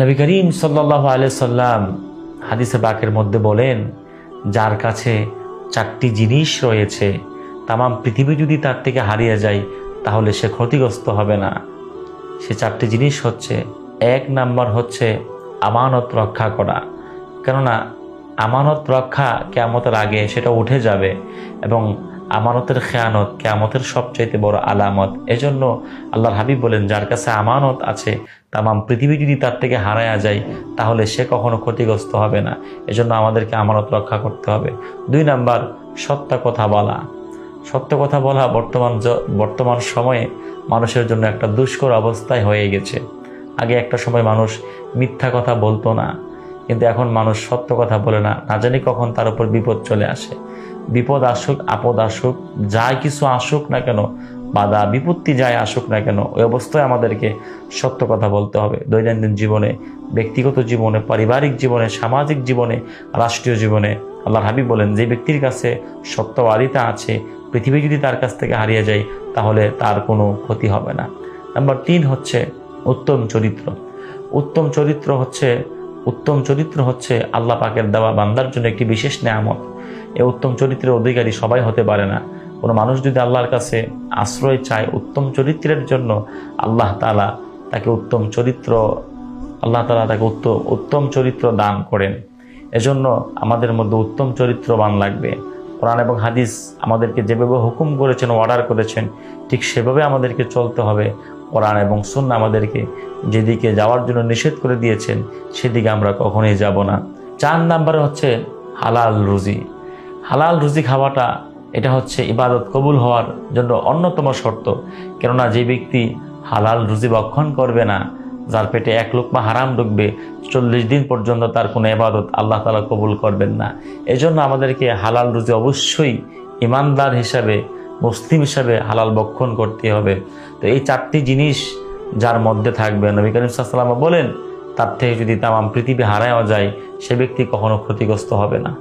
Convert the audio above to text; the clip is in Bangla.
নবী করিম সাল্লাল্লাহু আলাইহি সাল্লাম হাদিসে পাকের মধ্যে বলেন, যার কাছে চারটি জিনিস রয়েছে তাম পৃথিবী যদি তার থেকে হারিয়ে যায় তাহলে সে ক্ষতিগ্রস্ত হবে না। সে চারটি জিনিস হচ্ছে, এক নাম্বার হচ্ছে আমানত রক্ষা করা। কেননা আমানত রক্ষা কিয়ামতের আগে সেটা উঠে যাবে এবং আমানতের খেয়ানত কিয়ামতের সবচাইতে বড় আলামত। এজন্য আল্লাহর হাবিব বলেন, যার কাছে আমানত আছে তাম পৃথিবী যদি তার থেকে হারায়া যায় তাহলে সে কখনো ক্ষতিগ্রস্ত হবে না। এজন্য আমাদেরকে আমানত রক্ষা করতে হবে। দুই নাম্বার, সত্য কথা বলা। সত্য কথা বলা বর্তমান সময়ে মানুষের জন্য একটা দুষ্কর অবস্থায় হয়ে গেছে। আগে একটা সময় মানুষ মিথ্যা কথা বলতো না, কিন্তু এখন মানুষ সত্য কথা বলে না, না জানি কখন তার উপর বিপদ চলে আসে। বিপদ আসুক, আপদ আসুক, যাই কিছু আসুক না কেন, বাধা বিপত্তি যাই আসুক না কেন, ওই অবস্থায় আমাদেরকে সত্য কথা বলতে হবে। দৈনন্দিন জীবনে, ব্যক্তিগত জীবনে, পারিবারিক জীবনে, সামাজিক জীবনে, রাষ্ট্রীয় জীবনে। আল্লাহর হাবিব বলেন, যে ব্যক্তির কাছে সত্যবাদিতা আছে পৃথিবী যদি তার কাছ থেকে হারিয়ে যায় তাহলে তার কোনো ক্ষতি হবে না। নাম্বার 3 হচ্ছে উত্তম চরিত্র। উত্তম চরিত্র হচ্ছে আল্লাহ পাকের দেওয়া বান্দার জন্য একটি বিশেষ নেয়ামত। এই উত্তম চরিত্রের অধিকারী সবাই হতে পারে না। কোনো মানুষ যদি আল্লাহর কাছে আশ্রয় চায় উত্তম চরিত্রের জন্য, আল্লাহ তাআলা তাকে উত্তম চরিত্র দান করেন। এজন্য আমাদের মধ্যে উত্তম চরিত্রবান লাগবে। কোরআন এবং হাদিস আমাদেরকে যেভাবে হুকুম করেছেন, অর্ডার করেছেন, ঠিক সেভাবে আমাদেরকে চলতে হবে। কোরআন এবং সুন্নাহ আমাদেরকে যেদিকে যাওয়ার জন্য নিষেধ করে দিয়েছেন সেদিকে আমরা কখনোই যাব না। 4 নম্বরে হচ্ছে হালাল রুজি। হালাল রুজি খাওয়াটা এটা হচ্ছে ইবাদত কবুল হওয়ার জন্য অন্যতম শর্ত। কেননা যে ব্যক্তি হালাল রুজি ভক্ষণ করবে না, যার পেটে 1 লোকমা হারাম ঢুকবে, 40 দিন পর্যন্ত তার কোনো ইবাদত আল্লাহ তাআলা কবুল করবেন না। এজন্য আমাদেরকে হালাল রুজি অবশ্যই ইমানদার হিসাবে, মুসলিম হিসাবে হালাল ভক্ষণ করতে হবে। তো এই 4টি জিনিস যার মধ্যে থাকবে, নবী করিম সাল্লাল্লাহু আলাইহি ওয়াসাল্লাম বলেন, তার থেকে যদি তাম পৃথিবী হারায়ও যায় সে ব্যক্তি কখনো ক্ষতিগ্রস্ত হবে না।